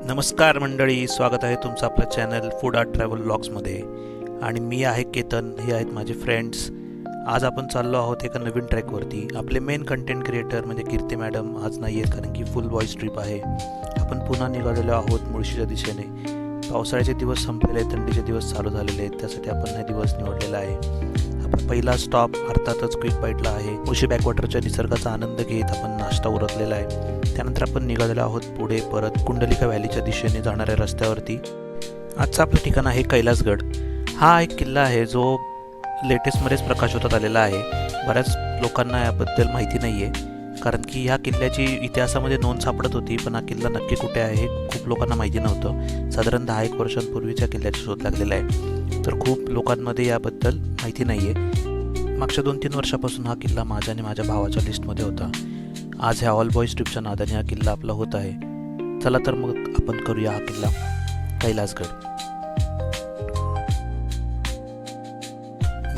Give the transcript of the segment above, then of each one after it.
नमस्कार मंडळी, स्वागत आहे तुमचं आपलं चॅनल फूड आर्ट ट्रॅव्हल ब्लॉग्समध्ये. आणि मी आहे केतन, हे आहेत माझे फ्रेंड्स. आज आपण चाललो आहोत एका नवीन ट्रॅकवरती. आपले मेन कंटेंट क्रिएटर म्हणजे कीर्ती मॅडम आज नाही आहेत, कारण की फुल बॉईज ट्रिप आहे. आपण पुन्हा निघालेलो आहोत मुळशीच्या दिशेने. पावसाळ्याचे दिवस संपलेले आहेत, थंडीचे दिवस चालू झालेले आहेत, त्यासाठी आपण हे दिवस निवडलेला आहे. आपला पहिला स्टॉप अर्थातच क्विक बाईटला आहे. मुळशी बॅकवॉटरच्या निसर्गाचा आनंद घेत आपण नाश्ता उरकलेला आहे. त्यानंतर आपण निघालेलो आहोत पुढे परत कुंडलिका व्हॅलीच्या दिशेने जाणाऱ्या रस्त्यावरती. आजचं आपलं ठिकाण आहे कैलासगड. हा एक किल्ला आहे जो लेटेस्टमध्येच प्रकाशित आलेला आहे. बऱ्याच लोकांना याबद्दल माहिती नाही आहे, कारण की ह्या किल्ल्याची इतिहासामध्ये नोंद सापडत होती, पण हा किल्ला नक्की कुठे आहे हे खूप लोकांना माहिती नव्हतं. साधारण 10-1 वर्षांपूर्वीच्या किल्ल्याचा शोध लागलेला आहे, तर खूप लोकांमध्ये याबद्दल माहिती नाही आहे. मागच्या 2-3 वर्षापासून हा किल्ला माझ्या आणि माझ्या भावाच्या लिस्टमध्ये होता. आज ह्या ऑल बॉईज ट्रिपच्या नादाने हा किल्ला आपला होत आहे. चला तर मग आपण करूया हा किल्ला कैलासगड.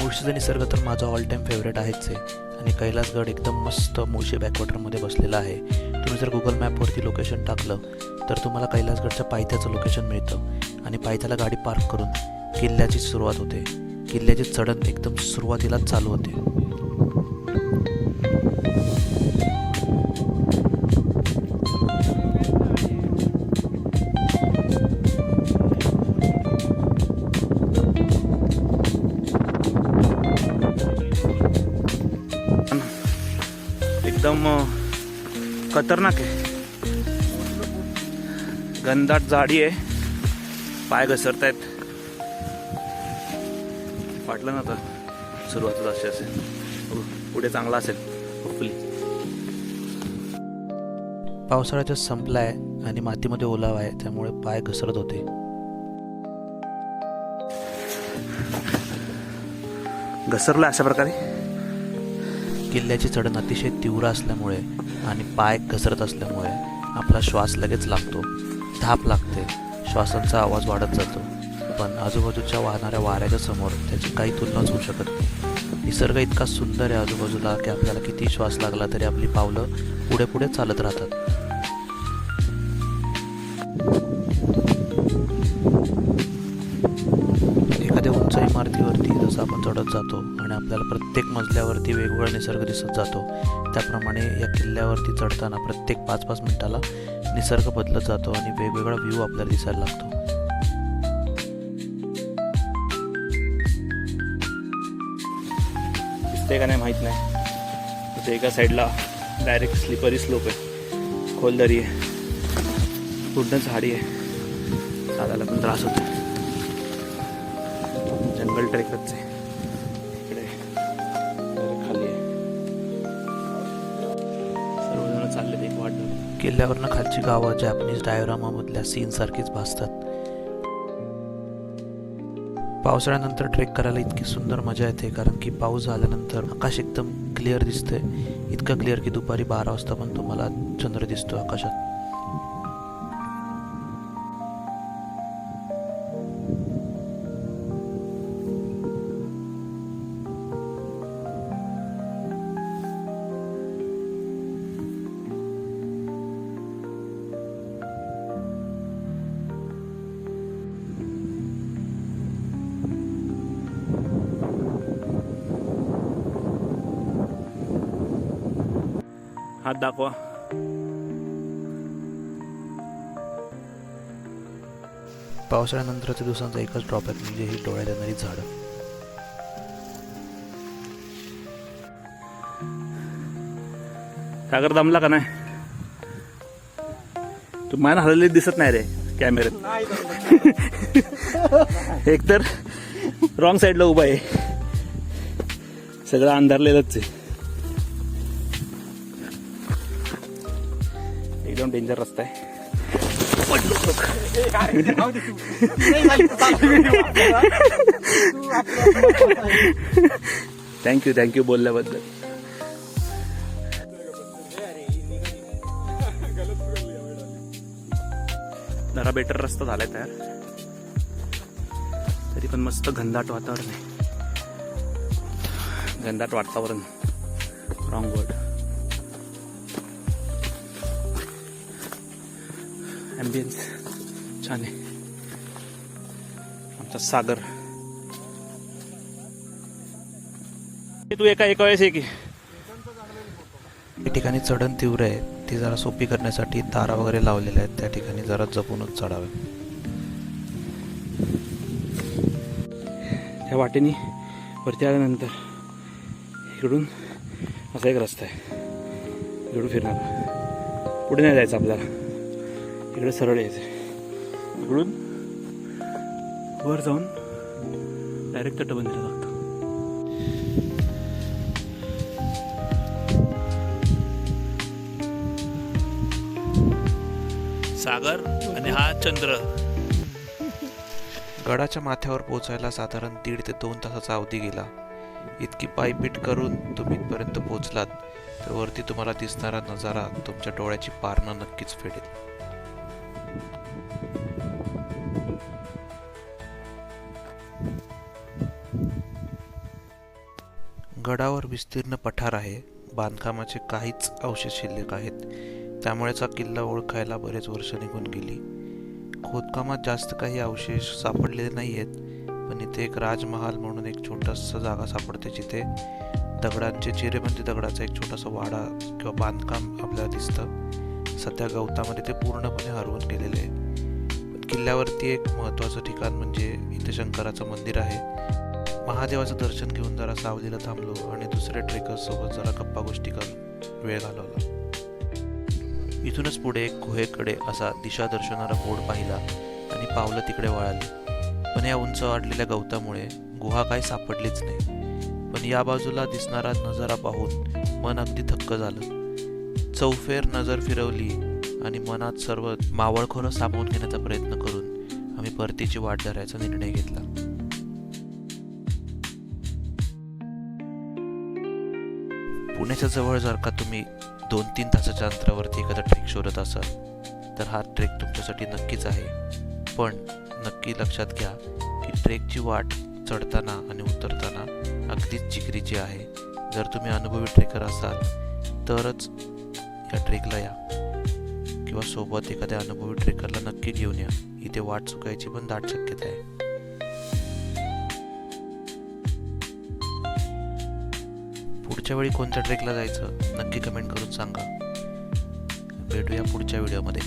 मुळशीचा निसर्ग तर माझा ऑल टाईम फेवरेट आहेच आहे, आणि कैलासगड एकदम मस्त मुळशी बॅकवॉटरमध्ये बसलेला आहे. तुम्ही जर गुगल मॅपवरती लोकेशन टाकलं तर तुम्हाला कैलासगडच्या पायथ्याचं लोकेशन मिळतं, आणि पायथ्याला गाडी पार्क करून किल्ल्याची सुरुवात होते. किल्ल्याची चढण एकदम सुरुवातीलाच चालू होते. एकदम खतरनाक आहे, घनदाट झाडी आहे, पाय घसरत आहेत. वाटलं ना तर सुरुवातच अशी असेल, पुढे चांगला असेल होपफुली. पावसाळ्याचा संपला आहे आणि मातीमध्ये ओलावा आहे, त्यामुळे पाय घसरत होते. घसरला अशा प्रकारे. किल्ल्याची चढण अतिशय तीव्र असल्यामुळे आणि पाय घसरत असल्यामुळे आपला श्वास लगेच लागतो, धाप लागते, श्वासांचा आवाज वाढत जातो. पण आजूबाजूच्या वाहणाऱ्या वाऱ्याच्या समोर त्याची काही तुलनाच होऊ शकत नाही. निसर्ग इतका सुंदर आहे आजूबाजूला की आपल्याला किती श्वास लागला तरी आपली पावलं पुढे पुढे चालत राहतात. एखाद्या उंच इमारतीवरती जसं आपण चढत जातो आणि आपल्याला प्रत्येक मजल्यावरती वेगवेगळा निसर्ग दिसत जातो, त्याप्रमाणे या किल्ल्यावरती चढताना प्रत्येक 5-5 मिनिटाला निसर्ग बदलत जातो आणि वेगवेगळा व्ह्यू आपल्याला दिसायला लागतो. दिसते का नाही माहीत नाही, तिथे एका साईडला डायरेक्ट स्लिपरी स्लोप आहे, खोलदरी आहे, पूर्ण झाडी आहे, चालायला पण त्रास होतो. जंगल ट्रेकच आहे, इकडे खाली आहे. सर्वजण चालले एक वाट. किल्ल्यावरनं खालची गावं जॅपनीज डायोरामामधल्या सीन सारखीच भासतात. पावसाळ्यानंतर ट्रेक करायला इतकी सुंदर मजा येते, कारण की पाऊस झाल्यानंतर आकाश एकदम क्लिअर दिसतंय. इतकं क्लिअर की दुपारी 12 वाजता पण तुम्हाला चंद्र दिसतो आकाशात. हात दाखवा. पावसाळ्यानंतरच्या दिवसांचा एकच ड्रॉबॅक म्हणजे ही डोळ्यात येणारी झाडं. सागर दमला का नाही? तू मान हललेली दिसत नाही रे कॅमेऱ्यात. एकतर रॉंग साईडला उभा आहे, सगळं अंधारलेलंच आहे. एकदम डेंजर रस्ता आहे. थँक्यू बोलल्याबद्दल. जरा बेटर रस्ता झालाय तयार, तरी पण मस्त घनदाट वातावरण आहे. घनदाट वातावरण, रॉंग वर्ड. ambience छान आहे. आमचा सागर. तू एका वेळेस आहे की या ठिकाणी चढण तीव्र आहे. ती जरा सोपी करण्यासाठी तारा वगैरे लावलेल्या आहेत. त्या ठिकाणी जरा जपूनच चढावे. ह्या वाटेने वरती आल्यानंतर इकडून असा एक रस्ता आहे. इकडून फिरणार, पुढे नाही जायचं आपल्याला, इकडे सरळ यायचं. इकडून वर जाऊन डायरेक्ट तटबंदीला लागतं. सागर आणि हा चंद्र. गडाच्या माथ्यावर पोहोचायला साधारण 1.5 ते 2 तासाचा अवधी गेला. इतकी पायपीट करून तुम्ही इथपर्यंत पोहोचलात तर वरती तुम्हाला दिसणारा नजारा तुमच्या डोळ्याची पारणं नक्कीच फेडेल. गडावर विस्तीर्ण पठार आहे. बांधकामाचे काहीच अवशेष शिल्लक आहेत. त्यामुळेच हा किल्ला ओळखायला बरेच वर्ष निघून गेली. खोदकामात जास्त काही अवशेष सापडलेले नाही आहेत, पण इथे एक राजमहाल म्हणून एक छोटासा जागा सापडते जिथे दगडांचे चिरेबंदी दगडाचा एक छोटासा वाडा किंवा बांधकाम आपल्याला दिसतं. सध्या गवतामध्ये ते पूर्णपणे हरवून गेलेले आहे. पण किल्ल्यावरती एक महत्त्वाचं ठिकाण म्हणजे इथे शंकराचं मंदिर आहे. महादेवाचं दर्शन घेऊन जरा सावलीला थांबलो आणि दुसऱ्या ट्रेकर्स सोबत जरा गप्पा गोष्टी करून वेळ घालवला. इथूनच पुढे एक गुहेकडे असा दिशा दर्शवणारा बोर्ड पाहिला आणि पावलं तिकडे वळाली. पण या उंच वाढलेल्या गवतामुळे गुहा काही सापडलीच नाही. पण या बाजूला दिसणारा नजारा पाहून मन अगदी थक्क झालं. चौफेर नजर फिरवली आणि मनात सर्व मावळखोरं सामावून घेण्याचा प्रयत्न करून आम्ही परतीची वाट धरायचा निर्णय घेतला. पुण्याच्या जवळ जर का तुम्ही 2-3 तासाच्या अंतरावरती एखादा ट्रेक शोधत असाल तर हा ट्रेक तुमच्यासाठी नक्कीच आहे. पण नक्की लक्षात घ्या की ट्रेकची वाट चढताना आणि उतरताना अगदीच जिगरीची आहे. जर तुम्ही अनुभवी ट्रेकर असाल तरच या ट्रेकला या, किंवा सोबत एखाद्या अनुभवी ट्रेकरला नक्की घेऊन या. इथे वाट चुकायची पण दाट शक्यता आहे. पुढच्या वेळी कोणत्या ट्रेकला जायचं नक्की कमेंट करून सांगा. भेटूया पुढच्या व्हिडिओमध्ये.